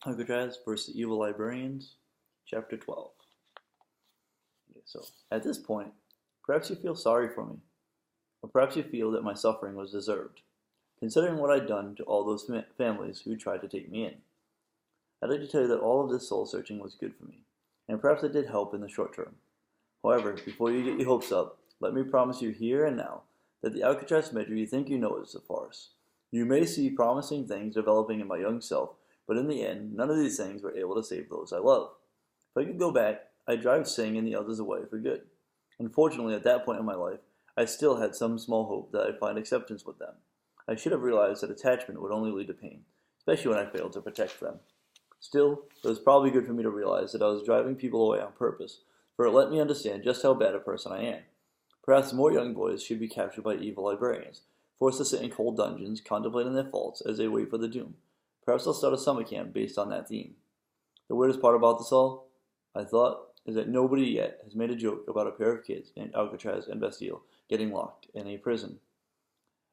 Alcatraz versus the Evil Librarians, Chapter 12. Okay, so, at this point, perhaps you feel sorry for me, or perhaps you feel that my suffering was deserved, considering what I'd done to all those families who tried to take me in. I'd like to tell you that all of this soul searching was good for me, and perhaps it did help in the short term. However, before you get your hopes up, let me promise you here and now that the Alcatraz Medra you think you know is a farce. You may see promising things developing in my young self, but in the end, none of these things were able to save those I love. If I could go back, I'd drive Singh and the others away for good. Unfortunately, at that point in my life, I still had some small hope that I'd find acceptance with them. I should have realized that attachment would only lead to pain, especially when I failed to protect them. Still, it was probably good for me to realize that I was driving people away on purpose, for it let me understand just how bad a person I am. Perhaps more young boys should be captured by evil librarians, forced to sit in cold dungeons, contemplating their faults as they wait for the doom. Perhaps I'll start a summer camp based on that theme. The weirdest part about this all, I thought, is that nobody yet has made a joke about a pair of kids named Alcatraz and Bastille getting locked in a prison.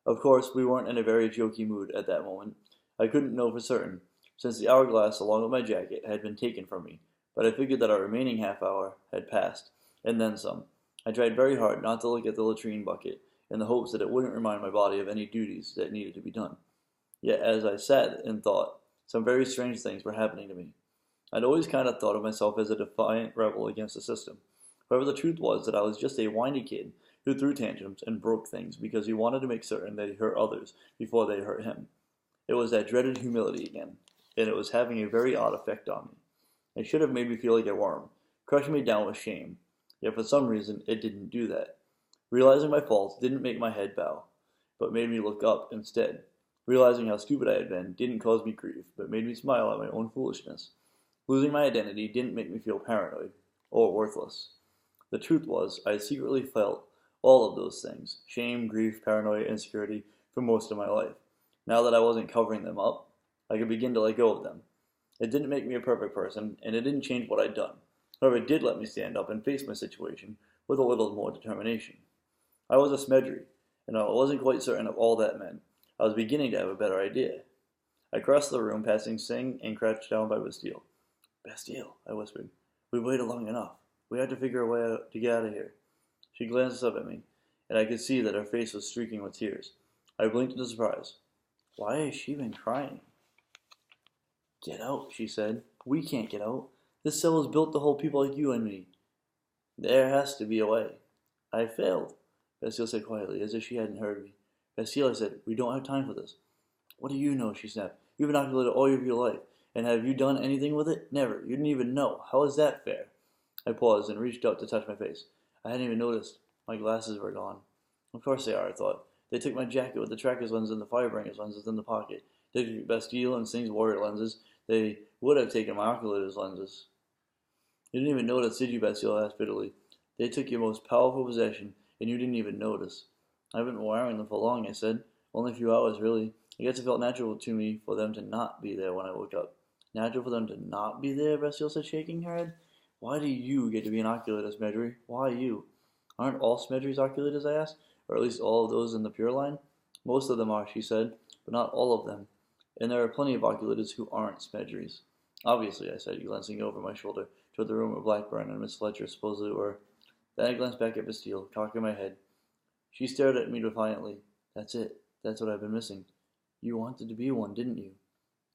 Of course, we weren't in a very jokey mood at that moment. I couldn't know for certain, since the hourglass along with my jacket had been taken from me, but I figured that our remaining half hour had passed, and then some. I tried very hard not to look at the latrine bucket, in the hopes that it wouldn't remind my body of any duties that needed to be done. Yet as I sat and thought, some very strange things were happening to me. I'd always kind of thought of myself as a defiant rebel against the system. However, the truth was that I was just a whiny kid who threw tantrums and broke things because he wanted to make certain that he hurt others before they hurt him. It was that dreaded humility again, and it was having a very odd effect on me. It should have made me feel like a worm, crushing me down with shame. Yet for some reason, it didn't do that. Realizing my faults didn't make my head bow, but made me look up instead. Realizing how stupid I had been didn't cause me grief, but made me smile at my own foolishness. Losing my identity didn't make me feel paranoid or worthless. The truth was, I secretly felt all of those things, shame, grief, paranoia, insecurity, for most of my life. Now that I wasn't covering them up, I could begin to let go of them. It didn't make me a perfect person, and it didn't change what I'd done. However, it did let me stand up and face my situation with a little more determination. I was a smedry, and I wasn't quite certain of all that meant. I was beginning to have a better idea. I crossed the room, passing Singh, and crouched down by Bastille. "Bastille," I whispered. "We've waited long enough. We have to figure a way to get out of here." She glanced up at me, and I could see that her face was streaking with tears. I blinked in surprise. Why has she been crying? "Get out," she said. "We can't get out. This cell is built to hold people like you and me. There has to be a way." "I failed," Bastille said quietly, as if she hadn't heard me. "Bastille," I said, "we don't have time for this." "What do you know?" she snapped. "You've been inoculated all of your life, and have you done anything with it? Never. You didn't even know. How is that fair?" I paused and reached out to touch my face. I hadn't even noticed. My glasses were gone. Of course they are, I thought. They took my jacket with the tracker's lens and the firebringer's lenses in the pocket. They took Bastille and Singh's warrior lenses. They would have taken my oculator's lenses. "You didn't even notice, did you?" Bastille asked bitterly. "They took your most powerful possession, and you didn't even notice." "I haven't been wearing them for long," I said. "Only a few hours, really. I guess it felt natural to me for them to not be there when I woke up." "Natural for them to not be there?" Bastille said, shaking her head. "Why do you get to be an oculator, Smedry? Why you?" "Aren't all Smedrys oculators?" I asked. "Or at least all of those in the Pure Line?" "Most of them are," she said, "but not all of them. And there are plenty of oculators who aren't Smedrys." "Obviously," I said, glancing over my shoulder toward the room where Blackburn and Miss Fletcher supposedly were. Then I glanced back at Bastille, cocking my head. She stared at me defiantly. "That's it. That's what I've been missing." "You wanted to be one, didn't you?"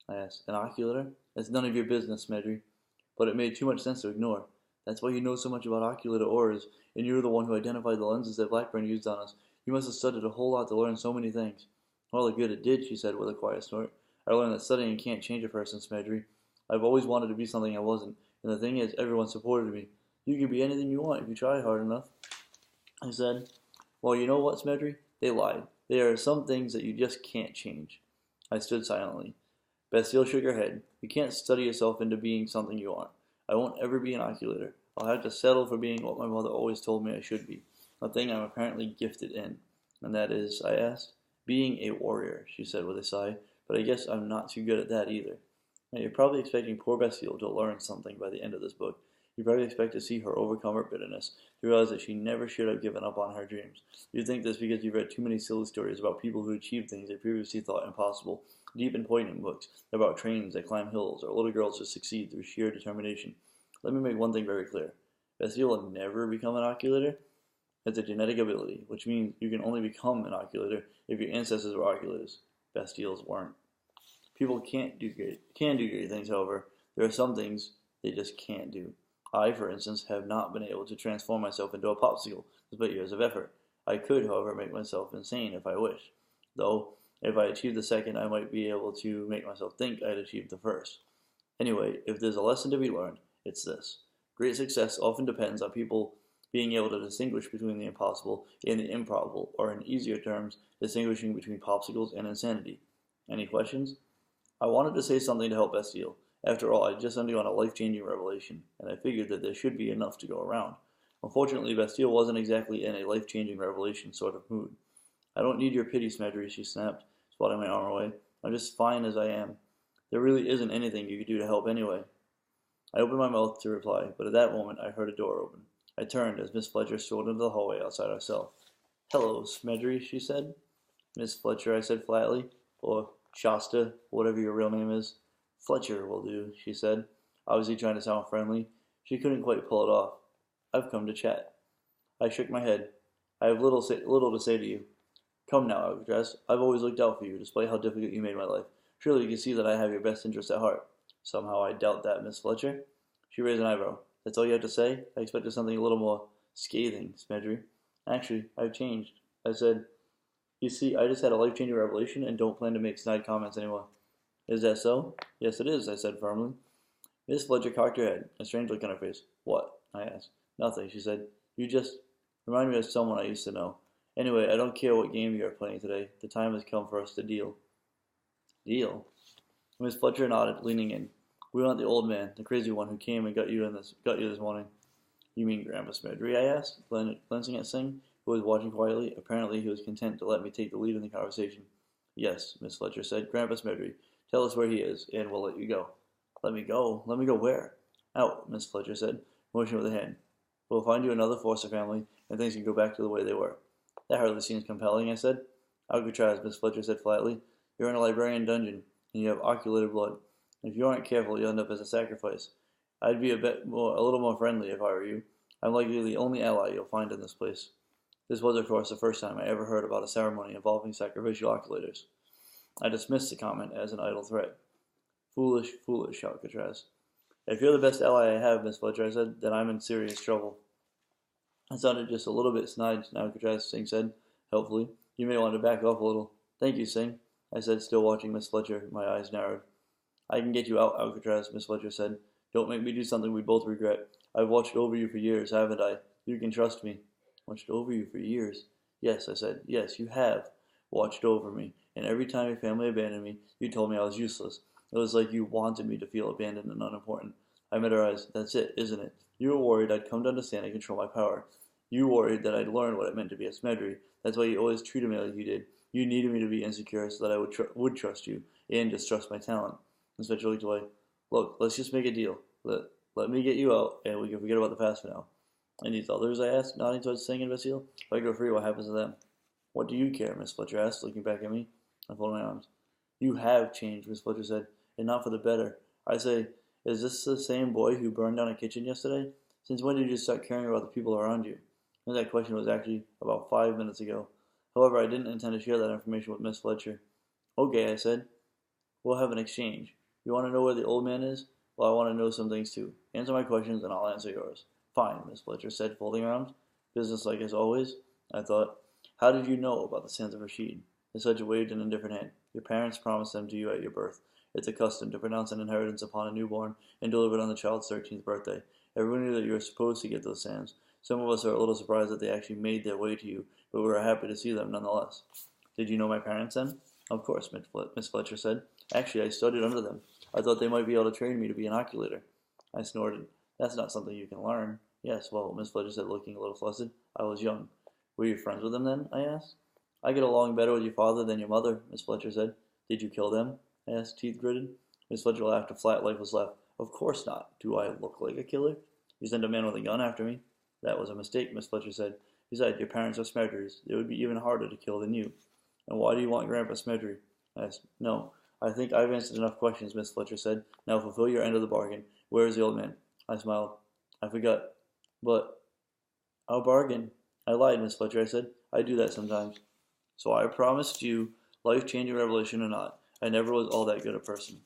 I asked. "An oculator? That's none of your business, Smedry." But it made too much sense to ignore. "That's why you know so much about oculator auras, and you're the one who identified the lenses that Blackburn used on us. You must have studied a whole lot to learn so many things." "All the good it did," she said with a quiet snort. "I learned that studying can't change a person, Smedry. I've always wanted to be something I wasn't, and the thing is, everyone supported me. You can be anything you want if you try hard enough." I said, "Well, you know what, Smedry? They lied. There are some things that you just can't change." I stood silently. Bastille shook her head. "You can't study yourself into being something you aren't. I won't ever be an oculator. I'll have to settle for being what my mother always told me I should be, a thing I'm apparently gifted in." "And that is?" I asked. "Being a warrior," she said with a sigh, "but I guess I'm not too good at that either." Now, you're probably expecting poor Bastille to learn something by the end of this book. You probably expect to see her overcome her bitterness, to realize that she never should have given up on her dreams. You think this because you've read too many silly stories about people who achieved things they previously thought impossible, deep and poignant books about trains that climb hills or little girls who succeed through sheer determination. Let me make one thing very clear. Bastille will never become an oculator. It's a genetic ability, which means you can only become an oculator if your ancestors were oculators. Bastille's weren't. People can do great things, however. There are some things they just can't do. I, for instance, have not been able to transform myself into a popsicle, despite years of effort. I could, however, make myself insane if I wished. Though, if I achieved the second, I might be able to make myself think I had achieved the first. Anyway, if there's a lesson to be learned, it's this. Great success often depends on people being able to distinguish between the impossible and the improbable, or in easier terms, distinguishing between popsicles and insanity. Any questions? I wanted to say something to help Bastille. After all, I'd just undergone a life-changing revelation, and I figured that there should be enough to go around. Unfortunately, Bastille wasn't exactly in a life-changing revelation sort of mood. I don't need your pity, Smedry, she snapped, swatting my arm away. I'm just fine as I am. There really isn't anything you could do to help anyway. I opened my mouth to reply, but at that moment I heard a door open. I turned as Miss Fletcher strolled into the hallway outside our cell. Hello, Smedry, she said. Miss Fletcher, I said flatly, or Shasta, whatever your real name is. Fletcher will do, she said, obviously trying to sound friendly. She couldn't quite pull it off. I've come to chat. I shook my head. I have little to say to you. Come now, Alcatraz. I've always looked out for you, despite how difficult you made my life. Surely you can see that I have your best interest at heart. Somehow I doubt that, Miss Fletcher. She raised an eyebrow. That's all you have to say? I expected something a little more scathing, Smedry. Actually, I've changed. I said, you see, I just had a life-changing revelation and don't plan to make snide comments anymore. Is that so? Yes, it is, I said firmly. Miss Fletcher cocked her head, a strange look on her face. What? I asked. Nothing, she said. You just remind me of someone I used to know. Anyway, I don't care what game you are playing today. The time has come for us to deal. Deal? Miss Fletcher nodded, leaning in. We want the old man, the crazy one who came and got you this morning. You mean Grandpa Smedry? I asked, glancing at Singh, who was watching quietly. Apparently he was content to let me take the lead in the conversation. Yes, Miss Fletcher said. Grandpa Smedry. Tell us where he is, and we'll let you go. Let me go? Let me go where? Out, Miss Fletcher said, motioning with a hand. We'll find you another foster family, and things can go back to the way they were. That hardly seems compelling, I said. Alcatraz, Miss Fletcher said flatly. You're in a librarian dungeon, and you have oculated blood. If you aren't careful, you'll end up as a sacrifice. I'd be a little more friendly if I were you. I'm likely the only ally you'll find in this place. This was, of course, the first time I ever heard about a ceremony involving sacrificial oculators. I dismissed the comment as an idle threat. Foolish, foolish, Alcatraz. If you're the best ally I have, Miss Fletcher, I said, then I'm in serious trouble. I sounded just a little bit snide, Alcatraz, Singh said, helpfully. You may want to back off a little. Thank you, Singh, I said, still watching Miss Fletcher. My eyes narrowed. I can get you out, Alcatraz, Miss Fletcher said. Don't make me do something we both regret. I've watched over you for years, haven't I? You can trust me. Watched over you for years? Yes, I said. Yes, you have watched over me. And every time your family abandoned me, you told me I was useless. It was like you wanted me to feel abandoned and unimportant. I met her eyes. That's it, isn't it? You were worried I'd come to understand and control my power. You worried that I'd learn what it meant to be a Smedry. That's why you always treated me like you did. You needed me to be insecure so that I would trust you and distrust my talent. Miss Fletcher looked away. Look, let's just make a deal. Let me get you out, and we can forget about the past for now. And these others, I asked, nodding towards Singh and Bastille. If I go free, what happens to them? What do you care, Miss Fletcher asked, looking back at me. I folded my arms. You have changed, Miss Fletcher said, and not for the better. I say, is this the same boy who burned down a kitchen yesterday? Since when did you start caring about the people around you? And that question was actually about 5 minutes ago. However, I didn't intend to share that information with Miss Fletcher. Okay, I said. We'll have an exchange. You want to know where the old man is? Well, I want to know some things too. Answer my questions and I'll answer yours. Fine, Miss Fletcher said, folding her arms. Businesslike as always, I thought. How did you know about the sands of Rashid? Miss Fletcher waved an indifferent hand. Your parents promised them to you at your birth. It's a custom to pronounce an inheritance upon a newborn and deliver it on the child's 13th birthday. Everyone knew that you were supposed to get those sands. Some of us are a little surprised that they actually made their way to you, but we were happy to see them nonetheless. Did you know my parents then? Of course, Miss Fletcher said. Actually, I studied under them. I thought they might be able to train me to be an oculator. I snorted. That's not something you can learn. Yes, well, Miss Fletcher said, looking a little flustered. I was young. Were you friends with them then? I asked. I get along better with your father than your mother, Miss Fletcher said. Did you kill them? I asked, teeth gritted. Miss Fletcher laughed a flat, lifeless laugh. Of course not. Do I look like a killer? You sent a man with a gun after me? That was a mistake, Miss Fletcher said. Besides, your parents are Smedrys. It would be even harder to kill than you. And why do you want Grandpa Smedry? I asked. No, I think I've answered enough questions, Miss Fletcher said. Now fulfill your end of the bargain. Where is the old man? I smiled. I forgot. But our bargain. I lied, Miss Fletcher, I said. I do that sometimes. So I promised you life-changing revelation or not. I never was all that good a person.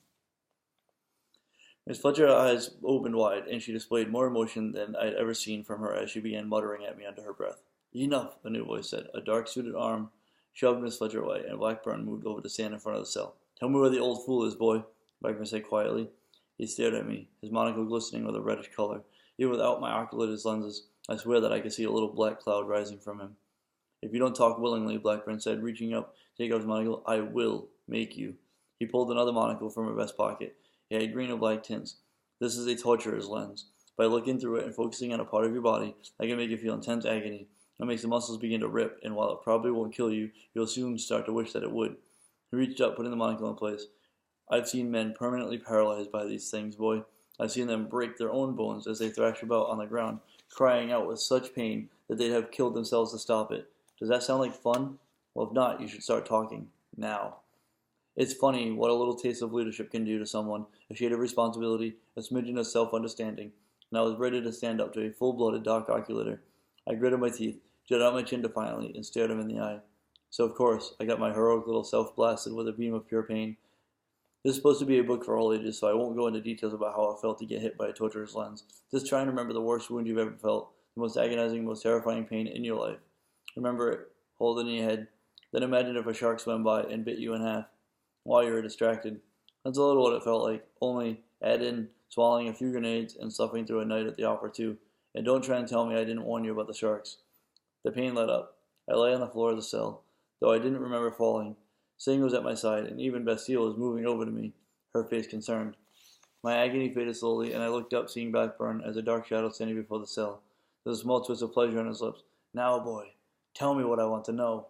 Miss Fletcher's eyes opened wide, and she displayed more emotion than I had ever seen from her as she began muttering at me under her breath. Enough, a new voice said. A dark-suited arm shoved Miss Fletcher away, and Blackburn moved over to stand in front of the cell. Tell me where the old fool is, boy, Blackburn said quietly. He stared at me, his monocle glistening with a reddish color. Even without my oculars lenses, I swear that I could see a little black cloud rising from him. If you don't talk willingly, Blackburn said, reaching up to take out his monocle, I will make you. He pulled another monocle from her vest pocket. It had green and black tints. This is a torturer's lens. By looking through it and focusing on a part of your body, I can make you feel intense agony. It makes the muscles begin to rip, and while it probably won't kill you, you'll soon start to wish that it would. He reached up, putting the monocle in place. I've seen men permanently paralyzed by these things, boy. I've seen them break their own bones as they thrash about on the ground, crying out with such pain that they'd have killed themselves to stop it. Does that sound like fun? Well, if not, you should start talking. Now. It's funny what a little taste of leadership can do to someone, a shade of responsibility, a smidgen of self-understanding, and I was ready to stand up to a full-blooded Doc Oculator. I gritted my teeth, jutted out my chin defiantly, and stared him in the eye. So, of course, I got my heroic little self blasted with a beam of pure pain. This is supposed to be a book for all ages, so I won't go into details about how it felt to get hit by a torturer's lens. Just try and remember the worst wound you've ever felt, the most agonizing, most terrifying pain in your life. Remember it, hold it in your head, then imagine if a shark swam by and bit you in half while you were distracted. That's a little what it felt like, only add in swallowing a few grenades and suffering through a night at the opera too. And don't try and tell me I didn't warn you about the sharks. The pain let up. I lay on the floor of the cell, though I didn't remember falling. Singh was at my side, and even Bastille was moving over to me, her face concerned. My agony faded slowly, and I looked up, seeing Blackburn as a dark shadow standing before the cell. There was a small twist of pleasure on his lips. Now, boy, tell me what I want to know.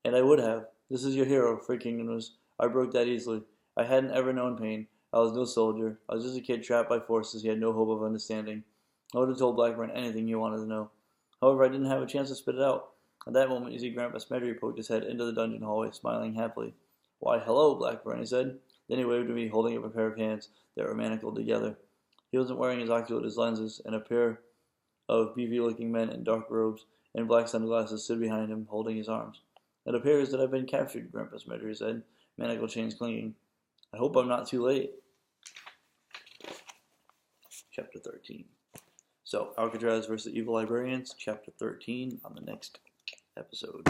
And I would have. This is your hero, freaking news. I broke that easily. I hadn't ever known pain. I was no soldier. I was just a kid trapped by forces he had no hope of understanding. I would have told Blackburn anything he wanted to know. However, I didn't have a chance to spit it out. At that moment, you see Grandpa Smedry poked his head into the dungeon hallway, smiling happily. Why, hello, Blackburn, he said. Then he waved at me, holding up a pair of hands that were manacled together. He wasn't wearing his oculars lenses, and a pair of beefy-looking men in dark robes and black sunglasses stood behind him, holding his arms. It appears that I've been captured, Grandpa Smedry said, manacle chains clinging. I hope I'm not too late. Chapter 13. So, Alcatraz versus the Evil Librarians, Chapter 13 on the next episode.